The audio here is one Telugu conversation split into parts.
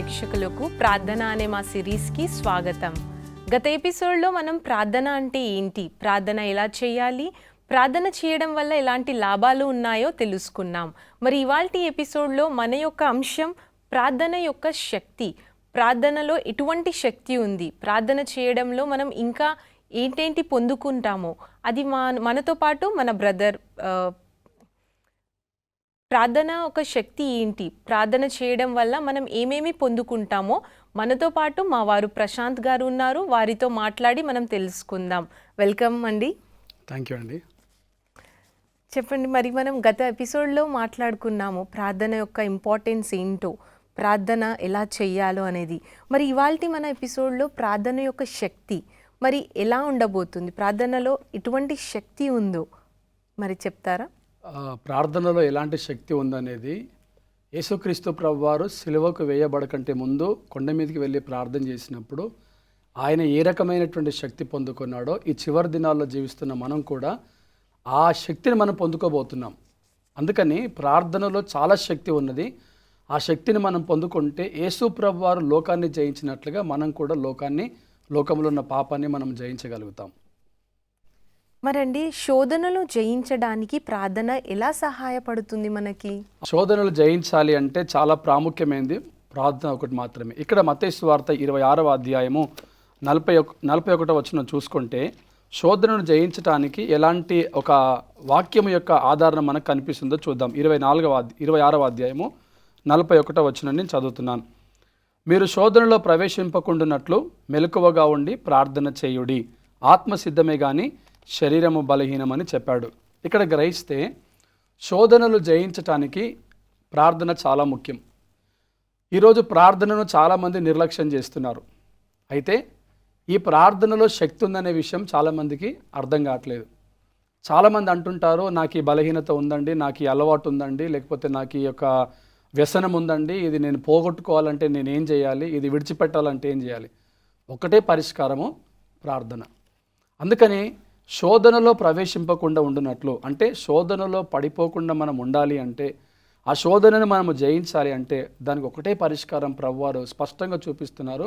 ప్రేక్షకులకు ప్రార్థన అనే మా సిరీస్కి స్వాగతం. గత ఎపిసోడ్లో మనం ప్రార్థన అంటే ఏంటి, ప్రార్థన ఎలా చేయాలి, ప్రార్థన చేయడం వల్ల ఎలాంటి లాభాలు ఉన్నాయో తెలుసుకున్నాం. మరి ఇవాల్టి ఎపిసోడ్లో మన యొక్క అంశం ప్రార్థన యొక్క శక్తి. ప్రార్థనలో ఎటువంటి శక్తి ఉంది, ప్రార్థన చేయడంలో మనం ఇంకా ఏంటేంటి పొందుకుంటామో అది మనతో పాటు మన బ్రదర్ ప్రార్థన ఒక శక్తి ఏంటి, ప్రార్థన చేయడం వల్ల మనం ఏమేమి పొందుకుంటామో మనతో పాటు మా వారు ప్రశాంత్ గారు ఉన్నారు. వారితో మాట్లాడి మనం తెలుసుకుందాం. వెల్కమ్ అండి. థ్యాంక్ యూ అండి. చెప్పండి, మరి మనం గత ఎపిసోడ్లో మాట్లాడుకున్నాము ప్రార్థన యొక్క ఇంపార్టెన్స్ ఏంటో, ప్రార్థన ఎలా చెయ్యాలో అనేది. మరి ఇవాల్టి మన ఎపిసోడ్లో ప్రార్థన యొక్క శక్తి మరి ఎలా ఉండబోతుంది, ప్రార్థనలో ఎటువంటి శక్తి ఉందో మరి చెప్తారా? ప్రార్థనలో ఎలాంటి శక్తి ఉందనేది యేసుక్రీస్తు ప్రభువారు సిలువకు వేయబడకంటే ముందు కొండ మీదకి వెళ్ళి ప్రార్థన చేసినప్పుడు ఆయన ఏ రకమైనటువంటి శక్తి పొందుకున్నాడో ఈ చివరి దినాల్లో జీవిస్తున్న మనం కూడా ఆ శక్తిని మనం పొందుకోబోతున్నాం. అందుకని ప్రార్థనలో చాలా శక్తి ఉన్నది. ఆ శక్తిని మనం పొందుకుంటే యేసు ప్రభువారు లోకాన్ని జయించినట్లుగా మనం కూడా లోకంలో ఉన్న పాపాన్ని మనం జయించగలుగుతాం. మరండి, శోధనలు జయించడానికి ప్రార్థన ఎలా సహాయపడుతుంది మనకి? శోధనలు జయించాలి అంటే చాలా ప్రాముఖ్యమైనది ప్రార్థన ఒకటి మాత్రమే. ఇక్కడ మత్తయి సువార్త 26వ అధ్యాయము 41వ వచనం చూసుకుంటే శోధనను జయించడానికి ఎలాంటి ఒక వాక్యం యొక్క ఆధారం మనకు కనిపిస్తుందో చూద్దాం. 26వ అధ్యాయము 41వ వచనం నేను చదువుతున్నాను. మీరు శోధనలో ప్రవేశింపకుండానట్లు మెలకువగా ఉండి ప్రార్థన చేయుడి, ఆత్మ సిద్ధమే కానీ శరీరము బలహీనమని చెప్పాడు. ఇక్కడ గ్రహిస్తే శోధనలు జయించటానికి ప్రార్థన చాలా ముఖ్యం. ఈరోజు ప్రార్థనను చాలామంది నిర్లక్ష్యం చేస్తున్నారు. అయితే ఈ ప్రార్థనలో శక్తి ఉందనే విషయం చాలామందికి అర్థం కావట్లేదు. చాలామంది అంటుంటారు, నాకు ఈ బలహీనత ఉందండి, నాకు ఈ అలవాటు ఉందండి, లేకపోతే నాకు ఈ యొక్క వ్యసనం ఉందండి, ఇది నేను పోగొట్టుకోవాలంటే నేను ఏం చేయాలి, ఇది విడిచిపెట్టాలంటే ఏం చేయాలి? ఒకటే పరిష్కారము, ప్రార్థన. అందుకని శోధనలో ప్రవేశింపకుండా ఉండునట్లు, అంటే శోధనలో పడిపోకుండా మనం ఉండాలి అంటే, ఆ శోధనను మనము జయించాలి అంటే దానికి ఒకటే పరిష్కారం ప్రభువారు స్పష్టంగా చూపిస్తున్నారు.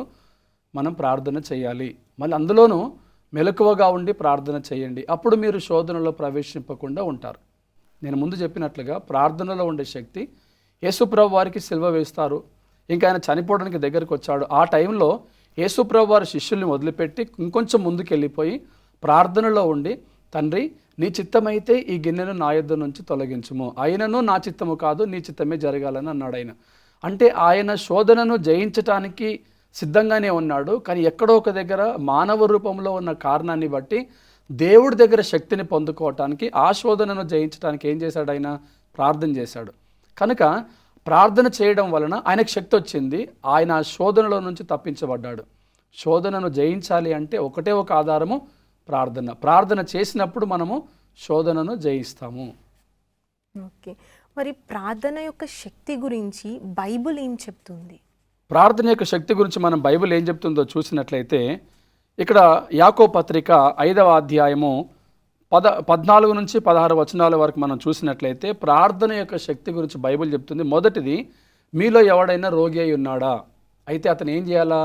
మనం ప్రార్థన చేయాలి. మళ్ళీ అందులోనూ మెలకువగా ఉండి ప్రార్థన చేయండి. అప్పుడు మీరు శోధనలో ప్రవేశింపకుండా ఉంటారు. నేను ముందు చెప్పినట్లుగా ప్రార్థనలో ఉండే శక్తి యేసుప్రభు వారికి సిలువ వేస్తారు. ఇంకా ఆయన చనిపోవడానికి దగ్గరికి వచ్చాడు. ఆ టైంలో యేసుప్రభు వారి శిష్యుల్ని వదిలిపెట్టి ఇంకొంచెం ముందుకు వెళ్ళిపోయి ప్రార్థనలో ఉండి, తండ్రి నీ చిత్తమైతే ఈ గిన్నెను నా యొద్ద నుంచి తొలగించుము, అయినను నా చిత్తము కాదు నీ చిత్తమే జరగాలని అన్నాడు ఆయన. అంటే ఆయన శోధనను జయించటానికి సిద్ధంగానే ఉన్నాడు. కానీ ఎక్కడో ఒక దగ్గర మానవ రూపంలో ఉన్న కారణాన్ని బట్టి దేవుడి దగ్గర శక్తిని పొందుకోవటానికి, ఆ శోధనను జయించడానికి ఏం చేశాడు? ఆయన ప్రార్థన చేశాడు. కనుక ప్రార్థన చేయడం వలన ఆయనకు శక్తి వచ్చింది. ఆయన శోధనలో నుంచి తప్పించబడ్డాడు. శోధనను జయించాలి అంటే ఒకటే ఒక ఆధారము, ప్రార్థన. ప్రార్థన చేసినప్పుడు మనము శోధనను జయిస్తాము. ఓకే, మరి ప్రార్థన యొక్క శక్తి గురించి బైబిల్ ఏం చెప్తుంది? ప్రార్థన యొక్క శక్తి గురించి మనం బైబిల్ ఏం చెప్తుందో చూసినట్లయితే ఇక్కడ యాకోబు పత్రిక 5వ అధ్యాయము 14 నుంచి 16 వచనాల వరకు మనం చూసినట్లయితే ప్రార్థన యొక్క శక్తి గురించి బైబిల్ చెప్తుంది. మొదటిది, మీలో ఎవడైనా రోగి అయి ఉన్నాడా? అయితే అతను ఏం చేయాలా?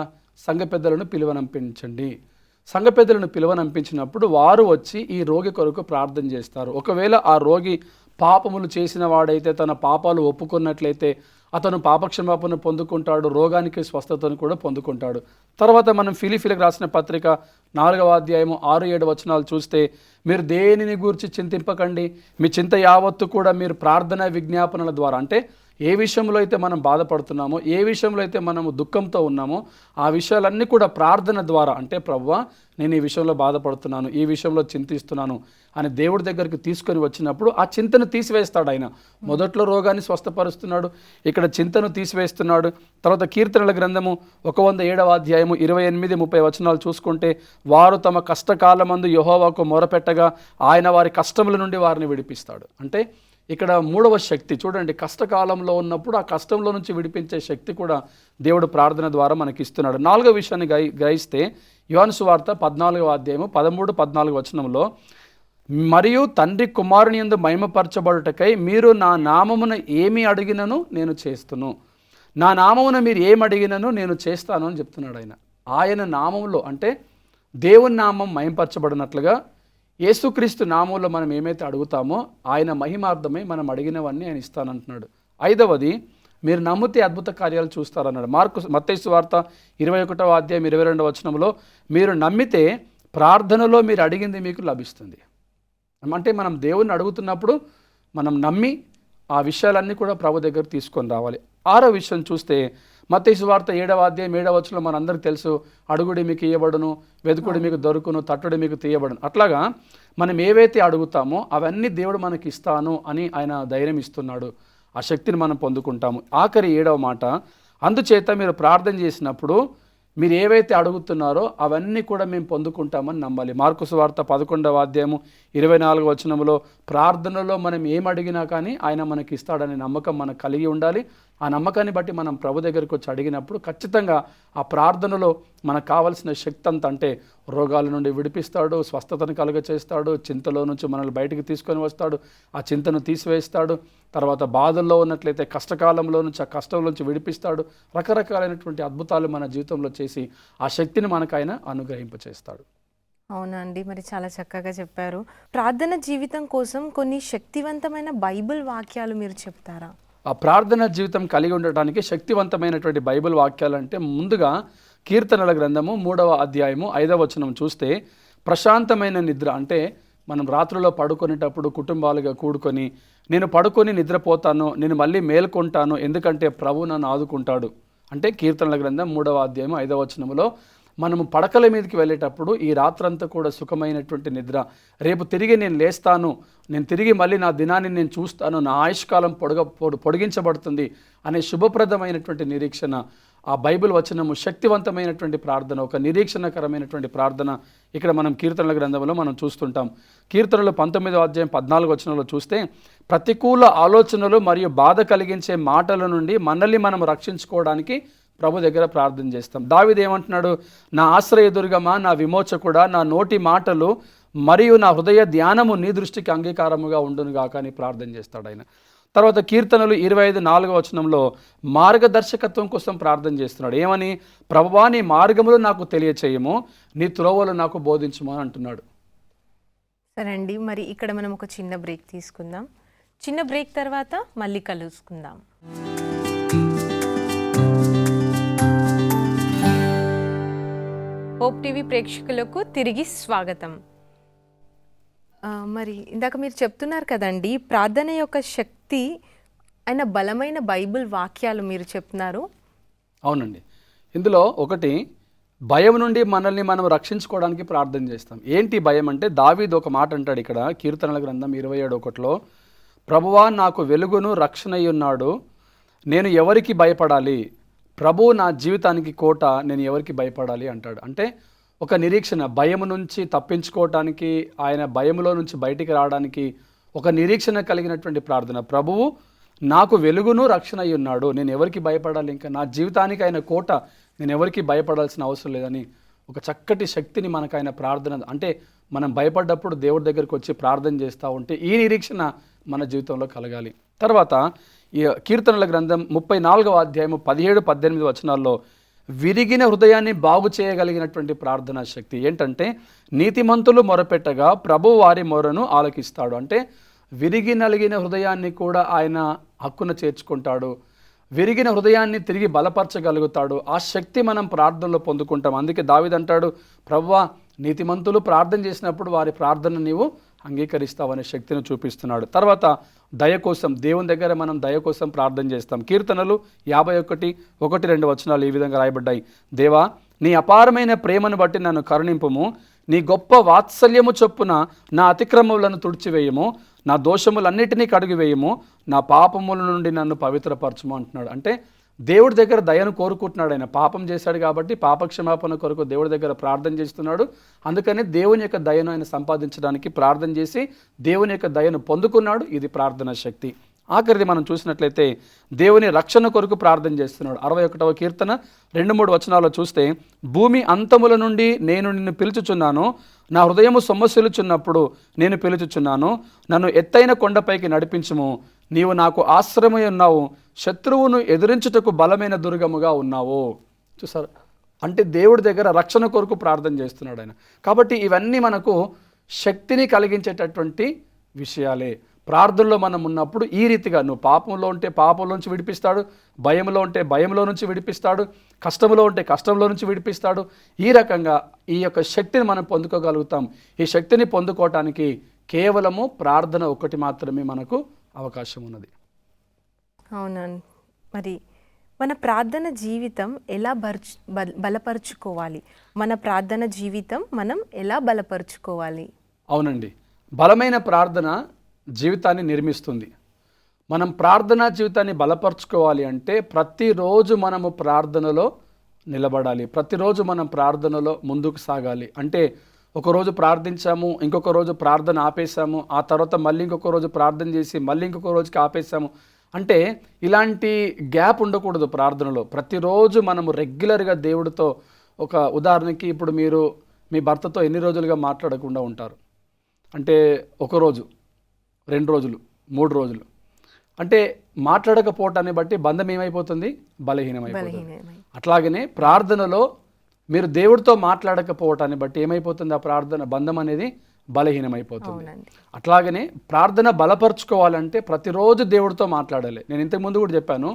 సంఘ పెద్దలను పిలువనంపించండి. సంఘ పెద్దలను పిలువనంపించినప్పుడు వారు వచ్చి ఈ రోగి కొరకు ప్రార్థన చేస్తారు. ఒకవేళ ఆ రోగి పాపములు చేసిన వాడైతే, తన పాపాలు ఒప్పుకున్నట్లయితే అతను పాపక్షమాపణ పొందుకుంటాడు, రోగానికి స్వస్థతను కూడా పొందుకుంటాడు. తర్వాత మనం ఫిలిపిలకు రాసిన పత్రిక 4వ అధ్యాయము 6-7 వచనాలు చూస్తే, మీరు దేనిని గూర్చి చింతింపకండి, మీ చింత యావత్తు కూడా మీరు ప్రార్థన విజ్ఞాపనల ద్వారా, అంటే ఏ విషయంలో అయితే మనం బాధపడుతున్నామో, ఏ విషయంలో అయితే మనము దుఃఖంతో ఉన్నామో ఆ విషయాలన్నీ కూడా ప్రార్థన ద్వారా, అంటే ప్రభువా నేను ఈ విషయంలో బాధపడుతున్నాను, ఈ విషయంలో చింతిస్తున్నాను అని దేవుడి దగ్గరికి తీసుకొని వచ్చినప్పుడు ఆ చింతను తీసివేస్తాడు ఆయన. మొదట్లో రోగాన్ని స్వస్థపరుస్తున్నాడు, ఇక్కడ చింతను తీసివేస్తున్నాడు. తర్వాత కీర్తనల గ్రంథము 107వ అధ్యాయము 28-30 వచనాలు చూసుకుంటే, వారు తమ కష్టకాలమందు యెహోవాకు మొరపెట్టగా ఆయన వారి కష్టముల నుండి వారిని విడిపిస్తాడు. అంటే ఇక్కడ మూడవ శక్తి చూడండి, కష్టకాలంలో ఉన్నప్పుడు ఆ కష్టంలో నుంచి విడిపించే శక్తి కూడా దేవుడు ప్రార్థన ద్వారా మనకి ఇస్తున్నాడు. 4వ విషయాన్ని గ్రహిస్తే యోహాను సువార్త 14వ అధ్యాయము 13-14 వచనంలో, మరియు తండ్రి కుమారుని యందు మహిమపరచబడుటకై మీరు నా నామమున ఏమి అడిగినను నేను చేస్తును. నా నామమున మీరు ఏమడిగినను నేను చేస్తాను అని చెప్తున్నాడు ఆయన. ఆయన నామంలో అంటే దేవుని నామం మహింపరచబడినట్లుగా యేసుక్రీస్తు నామంలో మనం ఏమైతే అడుగుతామో ఆయన మహిమార్థమై మనం అడిగినవన్నీ ఆయన ఇస్తానంటున్నాడు. 5వది, మీరు నమ్మితే అద్భుత కార్యాలు చూస్తారన్నాడు. మత్తయి సువార్త 21వ అధ్యాయం 22వ వచనంలో మీరు నమ్మితే ప్రార్థనలో మీరు అడిగింది మీకు లభిస్తుంది. అంటే మనం దేవుణ్ణి అడుగుతున్నప్పుడు మనం నమ్మి ఆ విషయాలన్నీ కూడా ప్రభు దగ్గర తీసుకొని రావాలి. 6వ విషయం చూస్తే మత్తయి సువార్త 7వ అధ్యాయం 7వ వచనంలో మనందరికీ తెలుసు, అడుగుడి మీకు ఇయ్యబడును, వెతుకుడి మీకు దొరుకును, తట్టుడి మీకు తీయబడును. అట్లాగా మనం ఏవైతే అడుగుతామో అవన్నీ దేవుడు మనకి ఇస్తాను అని ఆయన ధైర్యం ఇస్తున్నాడు. ఆ శక్తిని మనం పొందుకుంటాము. ఆఖరి 7వ మాట, అందుచేత మీరు ప్రార్థన చేసినప్పుడు మీరు ఏవైతే అడుగుతున్నారో అవన్నీ కూడా మేము పొందుకుంటామని నమ్మాలి. మార్కు సువార్త 11వ అధ్యాయము 24వ వచనంలో ప్రార్థనలో మనం ఏం అడిగినా కానీ ఆయన మనకి ఇస్తాడనే నమ్మకం మనకు కలిగి ఉండాలి. ఆ నమ్మకాన్ని బట్టి మనం ప్రభు దగ్గరికి వచ్చి అడిగినప్పుడు ఖచ్చితంగా ఆ ప్రార్థనలో మనకు కావాల్సిన శక్తి అంత, అంటే రోగాల నుండి విడిపిస్తాడు, స్వస్థతను కలుగచేస్తాడు, చింతలో నుంచి మనల్ని బయటికి తీసుకొని వస్తాడు, ఆ చింతను తీసివేస్తాడు, తర్వాత బాధల్లో ఉన్నట్లయితే కష్టకాలంలో నుంచి ఆ కష్టం నుంచి విడిపిస్తాడు. రకరకాలైనటువంటి అద్భుతాలు మన జీవితంలో చేసి ఆ శక్తిని మనకు ఆయన అనుగ్రహింపచేస్తాడు. అవునండి, మరి చాలా చక్కగా చెప్పారు. ప్రార్థన జీవితం కోసం కొన్ని శక్తివంతమైన బైబిల్ వాక్యాలు మీరు చెప్తారా? ఆ ప్రార్థన జీవితం కలిగి ఉండటానికి శక్తివంతమైనటువంటి బైబిల్ వాక్యాలు అంటే ముందుగా కీర్తనల గ్రంథము 3వ అధ్యాయము 5వ వచనం చూస్తే, ప్రశాంతమైన నిద్ర అంటే మనం రాత్రిలో పడుకునేటప్పుడు కుటుంబాలుగా కూడుకొని నేను పడుకొని నిద్రపోతాను, నేను మళ్ళీ మేల్కొంటాను, ఎందుకంటే ప్రభు నన్ను ఆదుకుంటాడు అంటే కీర్తనల గ్రంథం 3వ అధ్యాయం 5వ వచనంలో మనము పడకల మీదకి వెళ్ళేటప్పుడు ఈ రాత్రంతా కూడా సుఖమైనటువంటి నిద్ర, రేపు తిరిగి నేను లేస్తాను, నేను తిరిగి మళ్ళీ నా దినాన్ని నేను చూస్తాను, నా ఆయుష్కాలం పొడిగించబడుతుంది అనే శుభప్రదమైనటువంటి నిరీక్షణ, ఆ బైబిల్ వచనము శక్తివంతమైనటువంటి ప్రార్థన, ఒక నిరీక్షణకరమైనటువంటి ప్రార్థన ఇక్కడ మనం కీర్తనల గ్రంథంలో మనం చూస్తుంటాం. కీర్తనలు 19వ అధ్యాయం 14వ వచనంలో చూస్తే, ప్రతికూల ఆలోచనలు మరియు బాధ కలిగించే మాటల నుండి మనల్ని మనం రక్షించుకోవడానికి ప్రభు దగ్గర ప్రార్థన చేస్తాం. దావీదు ఏమంటున్నాడు, నా ఆశ్రయదుర్గమా, నా విమోచకుడా, నా నోటి మాటలు మరియు నా హృదయ ధ్యానము నీ దృష్టికి అంగీకారముగా ఉండునుగాక అని ప్రార్థన చేస్తాడు ఆయన. తర్వాత కీర్తనలు 25:4వ వచనంలో మార్గదర్శకత్వం కోసం ప్రార్థన చేస్తున్నాడు. ఏమని, ప్రభువా నీ మార్గములు నాకు తెలియచేయము, నీ త్రోవలు నాకు బోధించుము అని అంటున్నాడు. సరే అండి, మరి ఇక్కడ మనం ఒక చిన్న బ్రేక్ తీసుకుందాం. చిన్న బ్రేక్ తర్వాత మళ్ళీ కలుసుకుందాం. హోప్ టీవీ ప్రేక్షకులకు తిరిగి స్వాగతం. మరి ఇందాక మీరు చెప్తున్నారు కదండి, ప్రార్థన యొక్క శక్తి అయిన బలమైన బైబిల్ వాక్యాలు మీరు చెప్తున్నారు. అవునండి, ఇందులో ఒకటి, భయం నుండి మనల్ని మనం రక్షించుకోవడానికి ప్రార్థన చేస్తాం. ఏంటి భయం అంటే, దావీదు ఒక మాట అంటాడు ఇక్కడ కీర్తనల గ్రంథం 27:1లో, ప్రభువా నాకు వెలుగును రక్షణయ్య ఉన్నాడు, నేను ఎవరికి భయపడాలి, ప్రభు నా జీవితానికి కోట, నేను ఎవరికి భయపడాలి అంటాడు. అంటే ఒక నిరీక్షణ, భయం నుంచి తప్పించుకోవటానికి, ఆయన భయంలో నుంచి బయటికి రావడానికి ఒక నిరీక్షణ కలిగినటువంటి ప్రార్థన. ప్రభువు నాకు వెలుగును రక్షణ అయి ఉన్నాడు, నేను ఎవరికి భయపడాలి, ఇంకా నా జీవితానికి ఆయన కోట, నేను ఎవరికి భయపడాల్సిన అవసరం లేదని ఒక చక్కటి శక్తిని మనకు ఆయన ప్రార్థన, అంటే మనం భయపడ్డప్పుడు దేవుడి దగ్గరికి వచ్చి ప్రార్థన చేస్తూ ఉంటే ఈ నిరీక్షణ మన జీవితంలో కలగాలి. తర్వాత ఈ కీర్తనల గ్రంథం 34వ అధ్యాయము 17-18 వచనాల్లో విరిగిన హృదయాన్ని బాగు చేయగలిగినటువంటి ప్రార్థనా శక్తి ఏంటంటే, నీతిమంతులు మొరపెట్టగా ప్రభు వారి మొరను ఆలకిస్తాడు. అంటే విరిగి నలిగిన హృదయాన్ని కూడా ఆయన హక్కున చేర్చుకుంటాడు, విరిగిన హృదయాన్ని తిరిగి బలపరచగలుగుతాడు. ఆ శక్తి మనం ప్రార్థనలో పొందుకుంటాం. అందుకే దావీదు అంటాడు, ప్రభువా నీతిమంతులు ప్రార్థన చేసినప్పుడు వారి ప్రార్థన నీవు అంగీకరిస్తావనే శక్తిని చూపిస్తున్నాడు. తర్వాత దయ కోసం, దేవుని దగ్గర మనం దయ కోసం ప్రార్థన చేస్తాం. కీర్తనలు 51:1-2 వచనాలు ఈ విధంగా రాయబడ్డాయి. దేవా నీ అపారమైన ప్రేమను బట్టి నన్ను కరుణింపుము, నీ గొప్ప వాత్సల్యము చొప్పున నా అతిక్రమములను తుడిచివేయము, నా దోషములన్నిటినీ కడిగివేయము, నా పాపముల నుండి నన్ను పవిత్రపరచుము అంటున్నాడు. అంటే దేవుడి దగ్గర దయను కోరుకుంటున్నాడు. ఆయన పాపం చేశాడు కాబట్టి పాపక్షమాపణ కొరకు దేవుడి దగ్గర ప్రార్థన చేస్తున్నాడు. అందుకని దేవుని యొక్క దయను ఆయన సంపాదించడానికి ప్రార్థన చేసి దేవుని యొక్క దయను పొందుకున్నాడు. ఇది ప్రార్థన శక్తి. ఆఖరిది మనం చూసినట్లయితే దేవుని రక్షణ కొరకు ప్రార్థన చేస్తున్నాడు. 61వ కీర్తన 2-3 వచనాల్లో చూస్తే, భూమి అంతముల నుండి నేను నిన్ను పిలుచుచున్నాను, నా హృదయము సొమ్మసిల్లుచున్నప్పుడు నేను పిలుచుచున్నాను, నన్ను ఎత్తైన కొండపైకి నడిపించుము, నీవు నాకు ఆశ్రయమై ఉన్నావు, శత్రువును ఎదిరించుటకు బలమైన దుర్గముగా ఉన్నావు. చూసారు, అంటే దేవుడి దగ్గర రక్షణ కొరకు ప్రార్థన చేస్తున్నాడు ఆయన. కాబట్టి ఇవన్నీ మనకు శక్తిని కలిగించేటటువంటి విషయాలే. ప్రార్థనలో మనం ఉన్నప్పుడు ఈ రీతిగా, నువ్వు పాపంలో ఉంటే పాపంలో నుంచి విడిపిస్తాడు, భయంలో ఉంటే భయంలో నుంచి విడిపిస్తాడు, కష్టంలో ఉంటే కష్టంలో నుంచి విడిపిస్తాడు. ఈ రకంగా ఈ యొక్క శక్తిని మనం పొందుకోగలుగుతాం. ఈ శక్తిని పొందుకోవటానికి కేవలము ప్రార్థన ఒకటి మాత్రమే మనకు అవకాశం ఉన్నది. అవునండి. మరి మన ప్రార్థన జీవితం ఎలా బలపరుచుకోవాలి? మన ప్రార్థన జీవితం మనం ఎలా బలపరుచుకోవాలి? అవునండి, బలమైన ప్రార్థన జీవితాన్ని నిర్మిస్తుంది. మనం ప్రార్థనా జీవితాన్ని బలపరుచుకోవాలి అంటే ప్రతిరోజు మనము ప్రార్థనలో నిలబడాలి, ప్రతిరోజు మనం ప్రార్థనలో ముందుకు సాగాలి. అంటే ఒకరోజు ప్రార్థించాము, ఇంకొక రోజు ప్రార్థన ఆపేసాము, ఆ తర్వాత మళ్ళీ ఇంకొక రోజు ప్రార్థన చేసి మళ్ళీ ఇంకొక రోజుకి ఆపేసాము అంటే ఇలాంటి గ్యాప్ ఉండకూడదు ప్రార్థనలో. ప్రతిరోజు మనము రెగ్యులర్గా దేవుడితో, ఒక ఉదాహరణకి ఇప్పుడు మీరు మీ భర్తతో ఎన్ని రోజులుగా మాట్లాడకుండా ఉంటారు అంటే, ఒకరోజు, 2 రోజులు, 3 రోజులు, అంటే మాట్లాడకపోవటాన్ని బట్టి బంధం ఏమైపోతుంది? బలహీనమైపోతుంది. అట్లాగనే ప్రార్థనలో మీరు దేవుడితో మాట్లాడకపోవటాన్ని బట్టి ఏమైపోతుంది? ఆ ప్రార్థన బంధం అనేది బలహీనమైపోతుంది. అట్లాగనే ప్రార్థన బలపరుచుకోవాలంటే ప్రతిరోజు దేవుడితో మాట్లాడాలి. నేను ఇంతకు ముందు కూడా చెప్పాను,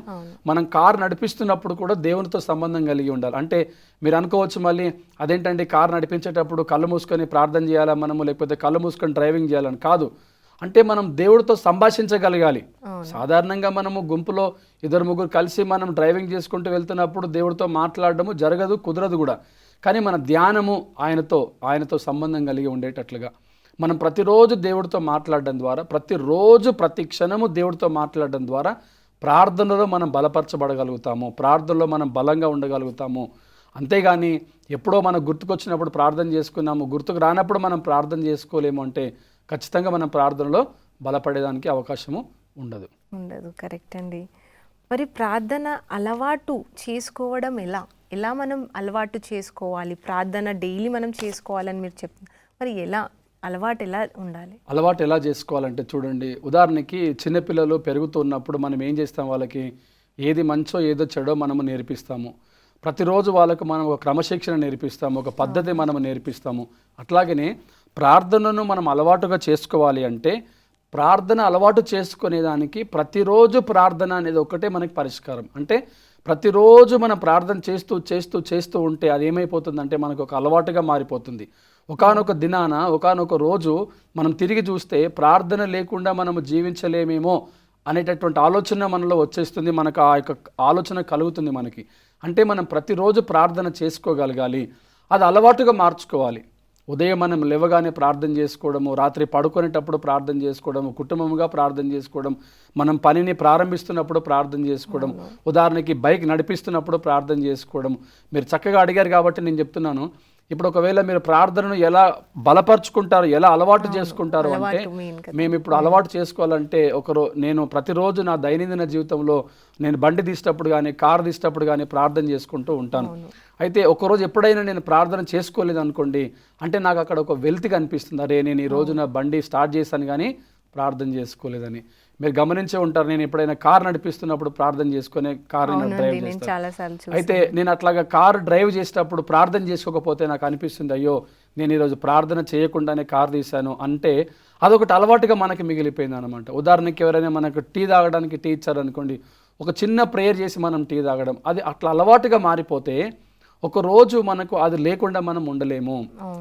మనం కారు నడిపిస్తున్నప్పుడు కూడా దేవునితో సంబంధం కలిగి ఉండాలి. అంటే మీరు అనుకోవచ్చు మళ్ళీ, అదేంటండి కారు నడిపించేటప్పుడు కళ్ళు మూసుకొని ప్రార్థన చేయాలా మనము, లేకపోతే కళ్ళు మూసుకొని డ్రైవింగ్ చేయాలని కాదు. అంటే మనం దేవుడితో సంభాషించగలగాలి. సాధారణంగా మనము గుంపులో 2-3 కలిసి మనం డ్రైవింగ్ చేసుకుంటూ వెళ్తున్నప్పుడు దేవుడితో మాట్లాడడము జరగదు, కుదరదు కూడా. కానీ మన ధ్యానము ఆయనతో సంబంధం కలిగి ఉండేటట్లుగా మనం ప్రతిరోజు దేవుడితో మాట్లాడడం ద్వారా, ప్రతిరోజు ప్రతి క్షణము దేవుడితో మాట్లాడడం ద్వారా ప్రార్థనలో మనం బలపరచబడగలుగుతాము, ప్రార్థనలో మనం బలంగా ఉండగలుగుతాము. అంతేగాని ఎప్పుడో మనకు గుర్తుకొచ్చినప్పుడు ప్రార్థన చేసుకున్నాము, గుర్తుకు రానప్పుడు మనం ప్రార్థన చేసుకోలేము అంటే ఖచ్చితంగా మనం ప్రార్థనలో బలపడేదానికి అవకాశము ఉండదు. కరెక్ట్ అండి. మరి ప్రార్థన అలవాటు చేసుకోవడం ఎలా మనం అలవాటు చేసుకోవాలి? ప్రార్థన డైలీ మనం చేసుకోవాలని మీరు చెప్తున్నారు, మరి అలవాటు ఎలా ఉండాలి? అలవాటు ఎలా చేసుకోవాలంటే చూడండి, ఉదాహరణకి చిన్నపిల్లలు పెరుగుతూ ఉన్నప్పుడు మనం ఏం చేస్తాం, వాళ్ళకి ఏది మంచో ఏదో చెడో మనము నేర్పిస్తాము. ప్రతిరోజు వాళ్ళకు మనం ఒక క్రమశిక్షణ నేర్పిస్తాము, ఒక పద్ధతి మనము నేర్పిస్తాము. అట్లాగనే ప్రార్థనను మనం అలవాటుగా చేసుకోవాలి అంటే ప్రార్థన అలవాటు చేసుకునేదానికి ప్రతిరోజు ప్రార్థన అనేది ఒకటే మనకి పరిష్కారం. అంటే ప్రతిరోజు మనం ప్రార్థన చేస్తూ చేస్తూ చేస్తూ ఉంటే అది ఏమైపోతుందంటే మనకు ఒక అలవాటుగా మారిపోతుంది. ఒకానొక దినాన, ఒకానొక రోజు మనం తిరిగి చూస్తే ప్రార్థన లేకుండా మనము జీవించలేమేమో అనేటటువంటి ఆలోచన మనలో వచ్చేస్తుంది. మనకు ఆ యొక్క ఆలోచన కలుగుతుంది మనకి. అంటే మనం ప్రతిరోజు ప్రార్థన చేసుకోగలగాలి, అది అలవాటుగా మార్చుకోవాలి. ఉదయం మనం లేవగానే ప్రార్థన చేసుకోవడము, రాత్రి పడుకునేటప్పుడు ప్రార్థన చేసుకోవడము, కుటుంబంగా ప్రార్థన చేసుకోవడం, మనం పనిని ప్రారంభిస్తున్నప్పుడు ప్రార్థన చేసుకోవడం, ఉదాహరణకి బైక్ నడిపిస్తున్నప్పుడు ప్రార్థన చేసుకోవడం. మీరు చక్కగా అడిగారు కాబట్టి నేను చెప్తున్నాను. ఇప్పుడు ఒకవేళ మీరు ప్రార్థనను ఎలా బలపరుచుకుంటారు, ఎలా అలవాటు చేసుకుంటారు అంటే, మేము ఇప్పుడు అలవాటు చేసుకోవాలంటే నేను ప్రతిరోజు నా దైనందిన జీవితంలో నేను బండి తీసేటప్పుడు కానీ కారు తీసేటప్పుడు కానీ ప్రార్థన చేసుకుంటూ ఉంటాను. అయితే ఒకరోజు ఎప్పుడైనా నేను ప్రార్థన చేసుకోలేదు అనుకోండి, అంటే నాకు అక్కడ ఒక వెల్తి కనిపిస్తుంది, అరే నేను ఈ రోజు నా బండి స్టార్ట్ చేశాను కానీ ప్రార్థన చేసుకోలేదని. మీరు గమనించే ఉంటారు, నేను ఎప్పుడైనా కారు నడిపిస్తున్నప్పుడు ప్రార్థన చేసుకునే కారు డ్రైవ్ చేస్తాను. అయితే నేను అట్లాగా కారు డ్రైవ్ చేసేటప్పుడు ప్రార్థన చేసుకోకపోతే నాకు అనిపిస్తుంది, అయ్యో నేను ఈరోజు ప్రార్థన చేయకుండానే కారు తీశాను అంటే అదొకటి అలవాటుగా మనకి మిగిలిపోయింది అనమాట. ఉదాహరణకి ఎవరైనా మనకు టీ తాగడానికి టీ ఇచ్చారు అనుకోండి, ఒక చిన్న ప్రేయర్ చేసి మనం టీ తాగడం, అది అట్లా అలవాటుగా మారిపోతే ఒక రోజు మనకు అది లేకుండా మనం ఉండలేము.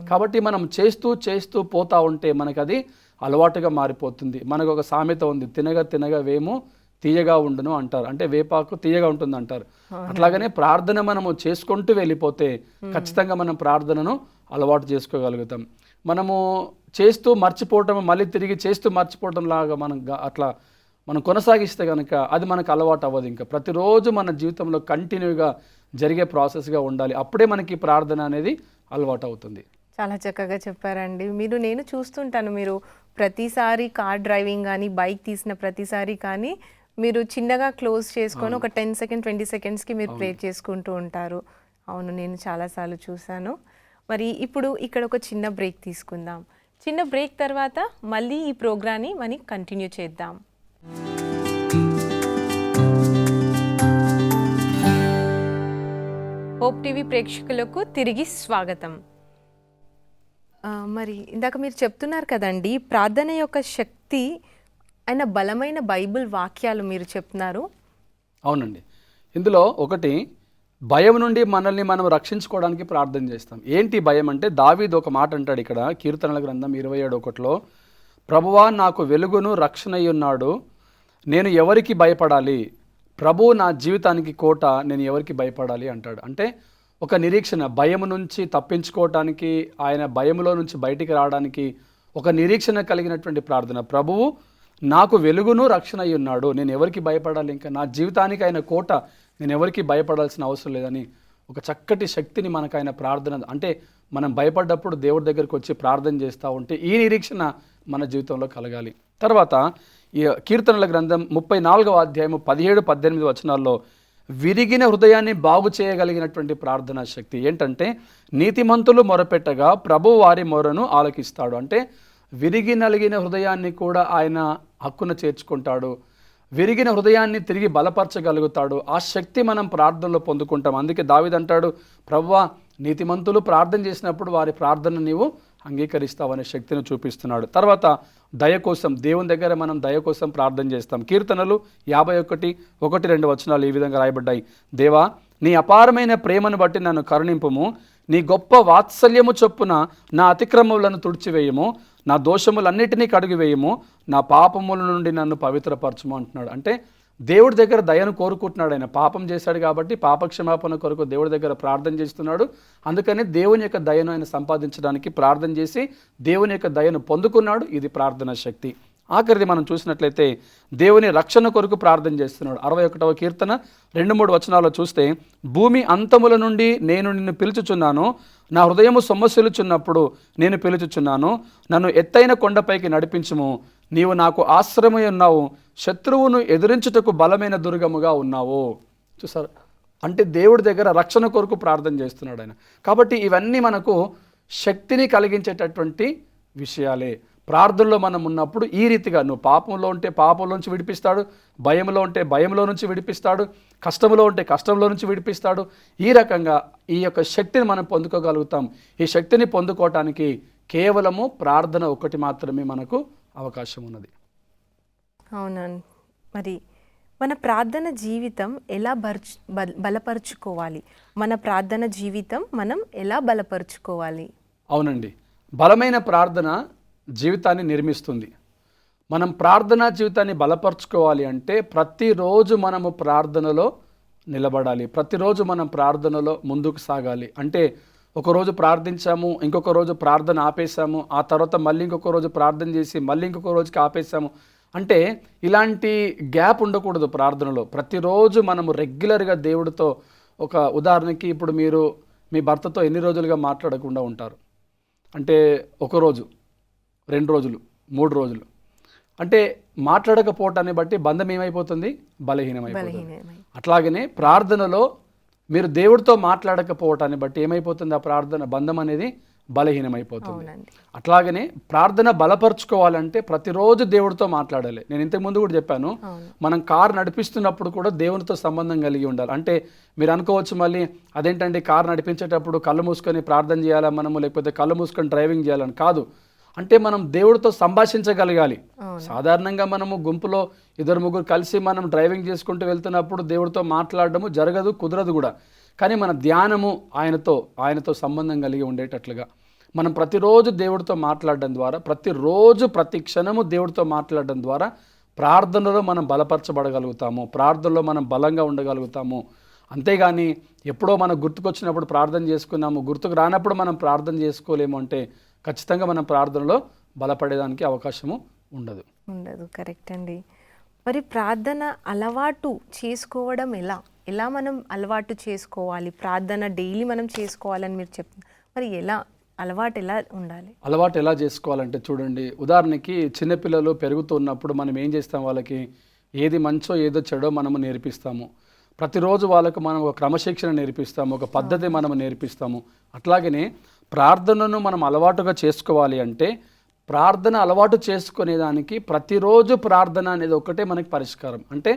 కాబట్టి మనం చేస్తూ చేస్తూ పోతా ఉంటే మనకు అది అలవాటుగా మారిపోతుంది. మనకు ఒక సామెత ఉంది, తినగా తినగా వేము తీయగా ఉండును అంటారు. అంటే వేపాకు తీయగా ఉంటుంది అంటారు. అట్లాగనే ప్రార్థన మనము చేసుకుంటూ వెళ్ళిపోతే ఖచ్చితంగా మనం ప్రార్థనను అలవాటు చేసుకోగలుగుతాం. మనము చేస్తూ మర్చిపోవటం, మళ్ళీ తిరిగి చేస్తూ మర్చిపోవటం లాగా మనం కొనసాగిస్తే కనుక అది మనకు అలవాటు అవ్వదు. ఇంకా ప్రతిరోజు మన జీవితంలో కంటిన్యూగా జరిగే ప్రాసెస్గా ఉండాలి. అప్పుడే మనకి ప్రార్థన అనేది అలవాటు అవుతుంది. చాలా చక్కగా చెప్పారండి. నేను చూస్తుంటాను, మీరు ప్రతిసారి కార్ డ్రైవింగ్ కానీ బైక్ తీసిన ప్రతిసారి కానీ మీరు చిన్నగా క్లోజ్ చేసుకొని ఒక 10 సెకండ్ 20 సెకండ్స్కి మీరు ప్రే చేసుకుంటూ ఉంటారు. అవును, నేను చాలాసార్లు చూశాను. మరి ఇప్పుడు ఇక్కడ ఒక చిన్న బ్రేక్ తీసుకుందాం. చిన్న బ్రేక్ తర్వాత మళ్ళీ ఈ ప్రోగ్రామ్ని మనం కంటిన్యూ చేద్దాం. హోప్ టీవీ ప్రేక్షకులకు తిరిగి స్వాగతం. మరి ఇందాక మీరు చెప్తున్నారు కదండి, ప్రార్థన యొక్క శక్తి అయిన బలమైన బైబిల్ వాక్యాలు మీరు చెప్తున్నారు. అవునండి. ఇందులో ఒకటి, భయం నుండి మనల్ని మనం రక్షించుకోవడానికి ప్రార్థన చేస్తాం. ఏంటి భయం అంటే, దావీదు ఒక మాట అంటాడు ఇక్కడ కీర్తనల గ్రంథం 27:1లో, ప్రభువా నాకు వెలుగును రక్షణయ్య ఉన్నాడు, నేను ఎవరికి భయపడాలి, ప్రభువు నా జీవితానికి కోట, నేను ఎవరికి భయపడాలి అంటాడు. అంటే ఒక నిరీక్షణ, భయం నుంచి తప్పించుకోవటానికి, ఆయన భయంలో నుంచి బయటికి రావడానికి ఒక నిరీక్షణ కలిగినటువంటి ప్రార్థన. ప్రభువు నాకు వెలుగును రక్షణ అయి ఉన్నాడు, నేను ఎవరికి భయపడాలి, ఇంకా నా జీవితానికి ఆయన కోట, నేను ఎవరికి భయపడాల్సిన అవసరం లేదని ఒక చక్కటి శక్తిని మనకు ఆయన ప్రార్థన, అంటే మనం భయపడ్డప్పుడు దేవుడి దగ్గరికి వచ్చి ప్రార్థన చేస్తూ ఉంటే ఈ నిరీక్షణ మన జీవితంలో కలగాలి. తర్వాత ఈ కీర్తనల గ్రంథం 34వ అధ్యాయము 17-18 వచనాల్లో విరిగిన హృదయాన్ని బాగు చేయగలిగినటువంటి ప్రార్థనా శక్తి ఏంటంటే, నీతిమంతులు మొరపెట్టగా ప్రభువు వారి మొరను ఆలకిస్తాడు. అంటే విరిగి నలిగిన హృదయాన్ని కూడా ఆయన హక్కున చేర్చుకుంటాడు, విరిగిన హృదయాన్ని తిరిగి బలపరచగలుగుతాడు. ఆ శక్తి మనం ప్రార్థనలో పొందుకుంటాం. అందుకే దావీదు అంటాడు, ప్రభువా నీతిమంతులు ప్రార్థన చేసినప్పుడు వారి ప్రార్థన నీవు అంగీకరిస్తావనే శక్తిని చూపిస్తున్నాడు. తర్వాత దయ కోసం, దేవుని దగ్గర మనం దయ కోసం ప్రార్థన చేస్తాం. కీర్తనలు 51:1-2 వచనాలు ఈ విధంగా రాయబడ్డాయి. దేవా నీ అపారమైన ప్రేమను బట్టి నన్ను కరుణింపుము, నీ గొప్ప వాత్సల్యము చొప్పున నా అతిక్రమములను తుడిచివేయము, నా దోషములన్నిటినీ కడిగివేయము, నా పాపముల నుండి నన్ను పవిత్రపరచుము అంటున్నాడు. అంటే దేవుడి దగ్గర దయను కోరుకుంటున్నాడు. ఆయన పాపం చేశాడు కాబట్టి పాపక్షమాపణ కొరకు దేవుడి దగ్గర ప్రార్థన చేస్తున్నాడు. అందుకని దేవుని యొక్క దయను ఆయన సంపాదించడానికి ప్రార్థన చేసి దేవుని యొక్క దయను పొందుకున్నాడు. ఇది ప్రార్థనా శక్తి. ఆఖరిది మనం చూసినట్లయితే దేవుని రక్షణ కొరకు ప్రార్థన చేస్తున్నాడు. 61వ కీర్తన 2-3 వచనాల్లో చూస్తే, భూమి అంతముల నుండి నేను నిన్ను పిలుచుచున్నాను, నా హృదయము సొమ్మసిల్లుచున్నప్పుడు నేను పిలుచుచున్నాను, నన్ను ఎత్తైన కొండపైకి నడిపించుము, నీవు నాకు ఆశ్రయమై ఉన్నావు, శత్రువును ఎదిరించుటకు బలమైన దుర్గముగా ఉన్నావు. చూసారు, అంటే దేవుడి దగ్గర రక్షణ కొరకు ప్రార్థన చేస్తున్నాడు ఆయన. కాబట్టి ఇవన్నీ మనకు శక్తిని కలిగించేటటువంటి విషయాలే. ప్రార్థనలో మనం ఉన్నప్పుడు ఈ రీతిగా, నువ్వు పాపంలో ఉంటే పాపంలో నుంచి విడిపిస్తాడు, భయంలో ఉంటే భయంలో నుంచి విడిపిస్తాడు, కష్టంలో ఉంటే కష్టంలో నుంచి విడిపిస్తాడు. ఈ రకంగా ఈ యొక్క శక్తిని మనం పొందుకోగలుగుతాం. ఈ శక్తిని పొందుకోవటానికి కేవలము ప్రార్థన ఒకటి మాత్రమే మనకు అవకాశం ఉన్నది. అవునండి. మరి మన ప్రార్థన జీవితం ఎలా బలపరుచుకోవాలి? మన ప్రార్థన జీవితం మనం ఎలా బలపరుచుకోవాలి? అవునండి, బలమైన ప్రార్థన జీవితాన్ని నిర్మిస్తుంది. మనం ప్రార్థనా జీవితాన్ని బలపరుచుకోవాలి అంటే ప్రతిరోజు మనము ప్రార్థనలో నిలబడాలి, ప్రతిరోజు మనం ప్రార్థనలో ముందుకు సాగాలి. అంటే ఒకరోజు ప్రార్థించాము, ఇంకొక రోజు ప్రార్థన ఆపేసాము, ఆ తర్వాత మళ్ళీ ఇంకొక రోజు ప్రార్థన చేసి మళ్ళీ ఇంకొక రోజుకి ఆపేసాము. అంటే ఇలాంటి గ్యాప్ ఉండకూడదు ప్రార్థనలో. ప్రతిరోజు మనము రెగ్యులర్గా దేవుడితో, ఒక ఉదాహరణకి ఇప్పుడు మీరు మీ భర్తతో ఎన్ని రోజులుగా మాట్లాడకుండా ఉంటారు అంటే, ఒకరోజు, 2 రోజులు, 3 రోజులు, అంటే మాట్లాడకపోవటాన్ని బట్టి బంధం ఏమైపోతుంది? బలహీనమైపోతుంది. అట్లాగనే ప్రార్థనలో మీరు దేవుడితో మాట్లాడకపోవటాన్ని బట్టి ఏమైపోతుంది? ఆ ప్రార్థన బంధం అనేది బలహీనమైపోతుంది. అట్లాగనే ప్రార్థన బలపరుచుకోవాలంటే ప్రతిరోజు దేవుడితో మాట్లాడాలి. నేను ఇంతకుముందు కూడా చెప్పాను, మనం కారు నడిపిస్తున్నప్పుడు కూడా దేవునితో సంబంధం కలిగి ఉండాలి. అంటే మీరు అనుకోవచ్చు మళ్ళీ, అదేంటండి కారు నడిపించేటప్పుడు కళ్ళు మూసుకొని ప్రార్థన చేయాలా మనము, లేకపోతే కళ్ళు మూసుకొని డ్రైవింగ్ చేయాలని కాదు. అంటే మనం దేవుడితో సంభాషించగలగాలి. సాధారణంగా మనము గుంపులో 2-3 కలిసి మనం డ్రైవింగ్ చేసుకుంటూ వెళ్తున్నప్పుడు దేవుడితో మాట్లాడడము జరగదు, కుదరదు కూడా. కానీ మన ధ్యానము ఆయనతో సంబంధం కలిగి ఉండేటట్లుగా మనం ప్రతిరోజు దేవుడితో మాట్లాడడం ద్వారా, ప్రతిరోజు ప్రతి క్షణము దేవుడితో మాట్లాడడం ద్వారా ప్రార్థనలో మనం బలపరచబడగలుగుతాము, ప్రార్థనలో మనం బలంగా ఉండగలుగుతాము. అంతేగాని ఎప్పుడో మనకు గుర్తుకొచ్చినప్పుడు ప్రార్థన చేసుకున్నాము, గుర్తుకు రానప్పుడు మనం ప్రార్థన చేసుకోలేము అంటే ఖచ్చితంగా మనం ప్రార్థనలో బలపడేదానికి అవకాశము ఉండదు. కరెక్ట్ అండి. మరి ప్రార్థన అలవాటు చేసుకోవడం ఎలా మనం అలవాటు చేసుకోవాలి? ప్రార్థన డైలీ మనం చేసుకోవాలని మీరు చెప్తున్నారు, మరి అలవాటు ఎలా ఉండాలి? అలవాటు ఎలా చేసుకోవాలంటే చూడండి, ఉదాహరణకి చిన్నపిల్లలు పెరుగుతున్నప్పుడు మనం ఏం చేస్తాం, వాళ్ళకి ఏది మంచో ఏదో చెడో మనము నేర్పిస్తాము. ప్రతిరోజు వాళ్ళకు మనం ఒక క్రమశిక్షణ నేర్పిస్తాము, ఒక పద్ధతి మనము నేర్పిస్తాము. అట్లాగనే ప్రార్థనను మనం అలవాటుగా చేసుకోవాలి అంటే, ప్రార్థన అలవాటు చేసుకునేదానికి ప్రతిరోజు ప్రార్థన అనేది ఒకటే మనకి పరిష్కారం. అంటే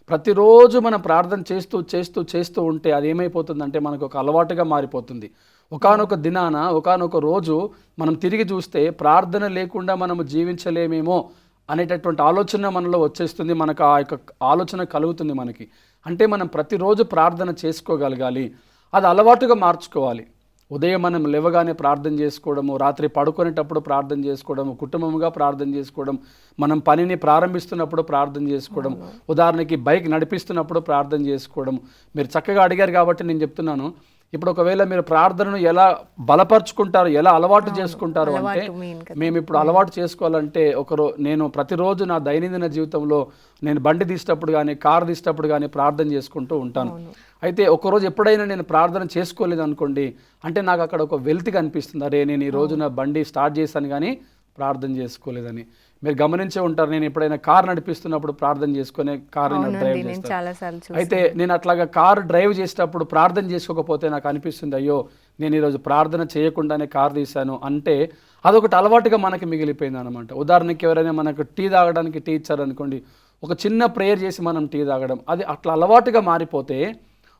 ప్రతిరోజు మనం ప్రార్థన చేస్తూ చేస్తూ చేస్తూ ఉంటే అది ఏమైపోతుందంటే మనకు ఒక అలవాటుగా మారిపోతుంది. ఒకానొక దినాన ఒకానొక రోజు మనం తిరిగి చూస్తే ప్రార్థన లేకుండా మనము జీవించలేమేమో అనేటటువంటి ఆలోచన మనలో వచ్చేస్తుంది. మనకు ఆ యొక్క ఆలోచన కలుగుతుంది మనకి. అంటే మనం ప్రతిరోజు ప్రార్థన చేసుకోగలగాలి, అది అలవాటుగా మార్చుకోవాలి. ఉదయం మనం లేవగానే ప్రార్థన చేసుకోవడము, రాత్రి పడుకునేటప్పుడు ప్రార్థన చేసుకోవడము, కుటుంబంగా ప్రార్థన చేసుకోవడం, మనం పనిని ప్రారంభిస్తున్నప్పుడు ప్రార్థన చేసుకోవడం, ఉదాహరణకి బైక్ నడిపిస్తున్నప్పుడు ప్రార్థన చేసుకోవడం. మీరు చక్కగా అడిగారు కాబట్టి నేను చెప్తున్నాను. ఇప్పుడు ఒకవేళ మీరు ప్రార్థనను ఎలా బలపరుచుకుంటారు, ఎలా అలవాటు చేసుకుంటారు అంటే, మేము ఇప్పుడు అలవాటు చేసుకోవాలంటే నేను ప్రతిరోజు నా దైనందిన జీవితంలో నేను బండి తీసేటప్పుడు కానీ కారు తీసేటప్పుడు కానీ ప్రార్థన చేసుకుంటూ ఉంటాను. అయితే ఒకరోజు ఎప్పుడైనా నేను ప్రార్థన చేసుకోలేదు అనుకోండి, అంటే నాకు అక్కడ ఒక వెల్త్ కనిపిస్తుంది. అరే నేను ఈ రోజు నా బండి స్టార్ట్ చేశాను కానీ ప్రార్థన చేసుకోలేదని. మీరు గమనించే ఉంటారు, నేను ఎప్పుడైనా కారు నడిపిస్తున్నప్పుడు ప్రార్థన చేసుకునే కారు డ్రైవ్ చేస్తాను. అయితే నేను అట్లాగా కారు డ్రైవ్ చేసేటప్పుడు ప్రార్థన చేసుకోకపోతే నాకు అనిపిస్తుంది, అయ్యో నేను ఈరోజు ప్రార్థన చేయకుండానే కారు తీశాను అంటే అదొకటి అలవాటుగా మనకి మిగిలిపోయింది అనమాట. ఉదాహరణకి ఎవరైనా మనకు టీ తాగడానికి టీ ఇచ్చారనుకోండి, ఒక చిన్న ప్రేయర్ చేసి మనం టీ తాగడం, అది అట్లా అలవాటుగా మారిపోతే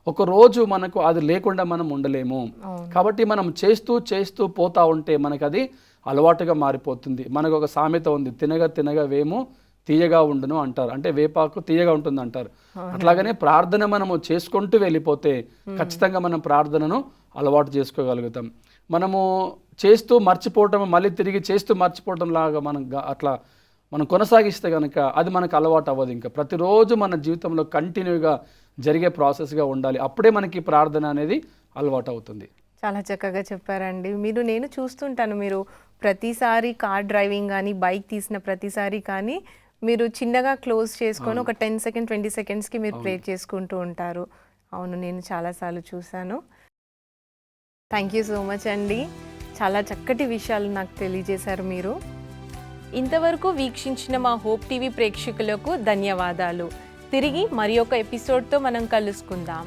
ఒక రోజు మనకు అది లేకుండా మనం ఉండలేము. కాబట్టి మనం చేస్తూ చేస్తూ పోతా ఉంటే మనకు అది అలవాటుగా మారిపోతుంది. మనకు ఒక సామెత ఉంది, తినగా తినగా వేము తీయగా ఉండును అంటారు. అంటే వేపాకు తీయగా ఉంటుంది అంటారు. అట్లాగనే ప్రార్థన మనము చేసుకుంటూ వెళ్ళిపోతే ఖచ్చితంగా మనం ప్రార్థనను అలవాటు చేసుకోగలుగుతాం. మనము చేస్తూ మర్చిపోవటం, మళ్ళీ తిరిగి చేస్తూ మర్చిపోవటం లాగా మనం కొనసాగిస్తే కనుక అది మనకు అలవాటు అవ్వదు. ఇంకా ప్రతిరోజు మన జీవితంలో కంటిన్యూగా జరిగే ప్రాసెస్గా ఉండాలి. అప్పుడే మనకి ప్రార్థన అనేది అలవాటు అవుతుంది. చాలా చక్కగా చెప్పారండి. నేను చూస్తుంటాను, మీరు ప్రతిసారి కార్ డ్రైవింగ్ కానీ బైక్ తీసిన ప్రతిసారి కానీ మీరు చిన్నగా క్లోజ్ చేసుకొని ఒక 10 సెకండ్ 20 సెకండ్స్కి మీరు ప్రే చేసుకుంటూ ఉంటారు. అవును, నేను చాలాసార్లు చూశాను. థ్యాంక్ యూ సో మచ్ అండి, చాలా చక్కటి విషయాలు నాకు తెలియజేశారు మీరు. ఇంతవరకు వీక్షించిన మా హోప్ టీవీ ప్రేక్షకులకు ధన్యవాదాలు. తిరిగి మరి ఒక ఎపిసోడ్తో మనం కలుసుకుందాం.